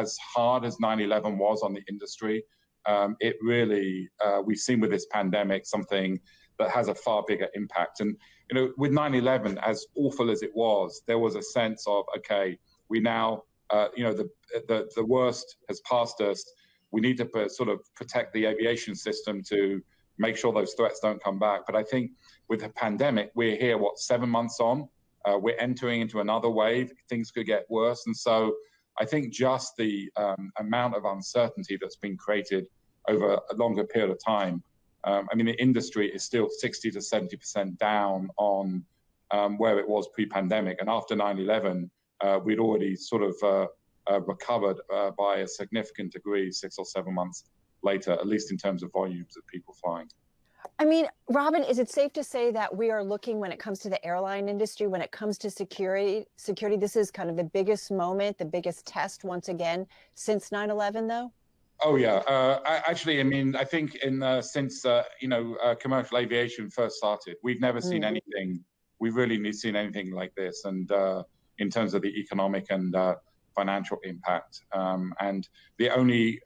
as hard as 9/11 was on the industry, it really, we've seen with this pandemic something that has a far bigger impact. And, with 9/11, as awful as it was, there was a sense of, okay, we now, the worst has passed us. We need to sort of protect the aviation system to make sure those threats don't come back. But I think with the pandemic, we're here, 7 months on? We're entering into another wave. Things could get worse. And so I think just the amount of uncertainty that's been created over a longer period of time, the industry is still 60 to 70% down on where it was pre-pandemic. And after 9/11, we'd already sort of recovered by a significant degree 6 or 7 months later, at least in terms of volumes of people flying. Robin, is it safe to say that we are looking, when it comes to the airline industry, when it comes to security, this is kind of the biggest moment, the biggest test once again since 9/11, though? Oh, yeah. I think since commercial aviation first started, we've never seen anything. We've really seen anything like this, and in terms of the economic and financial impact, and the only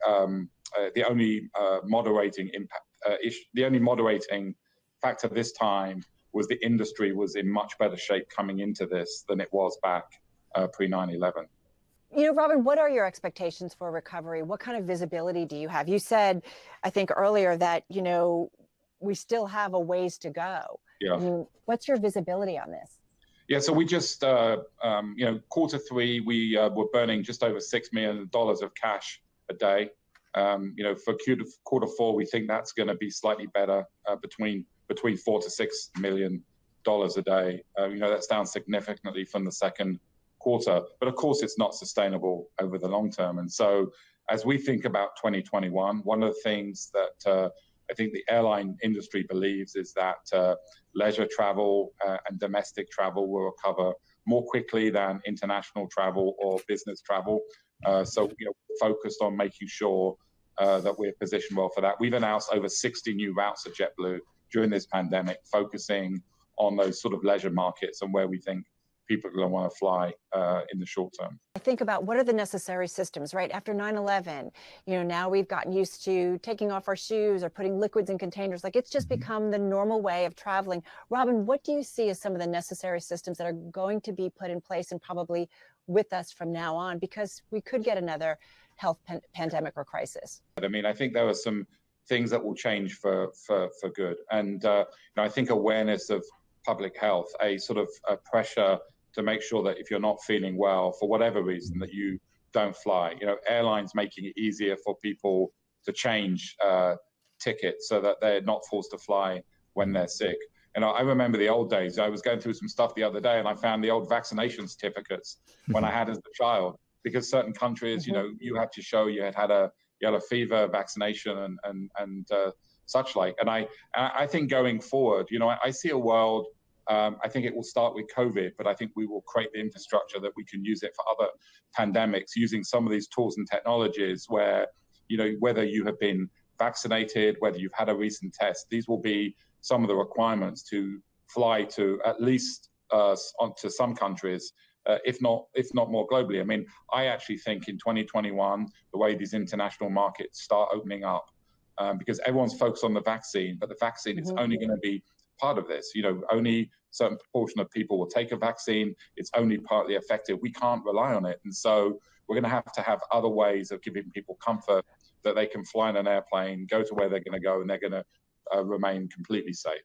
moderating impact. The only moderating factor this time was the industry was in much better shape coming into this than it was back pre-9/11. Robin, what are your expectations for recovery? What kind of visibility do you have? You said, I think earlier, that, we still have a ways to go. Yeah. What's your visibility on this? Yeah, so we just, quarter three, we were burning just over $6 million of cash a day. For quarter four, we think that's going to be slightly better, between $4 to $6 million a day. That's down significantly from the second quarter, but of course it's not sustainable over the long term. And so as we think about 2021, one of the things that I think the airline industry believes is that leisure travel and domestic travel will recover more quickly than international travel or business travel. So we're focused on making sure that we're positioned well for that. We've announced over 60 new routes at JetBlue during this pandemic, focusing on those sort of leisure markets and where we think people are going to want to fly in the short term. I think about what are the necessary systems, right? After 9/11, now we've gotten used to taking off our shoes or putting liquids in containers. Like, it's just become the normal way of traveling. Robin, what do you see as some of the necessary systems that are going to be put in place and probably with us from now on, because we could get another health pandemic or crisis? I think there are some things that will change for good. And I think awareness of public health, a sort of a pressure to make sure that if you're not feeling well for whatever reason, that you don't fly. Airlines making it easier for people to change tickets so that they're not forced to fly when they're sick. I remember the old days. I was going through some stuff the other day, and I found the old vaccination certificates when I had as a child, because certain countries, you had to show you had a yellow fever vaccination and such like. And I think going forward, I see a world. I think it will start with COVID, but I think we will create the infrastructure that we can use it for other pandemics, using some of these tools and technologies where, whether you have been vaccinated, whether you've had a recent test, these will be some of the requirements to fly to at least onto some countries, if not more globally. I actually think in 2021, the way these international markets start opening up, because everyone's focused on the vaccine, but the vaccine is only going to be part of this. Only a certain proportion of people will take a vaccine. It's only partly effective. We can't rely on it. And so we're going to have other ways of giving people comfort that they can fly in an airplane, go to where they're going to go, and they're going to remain completely safe.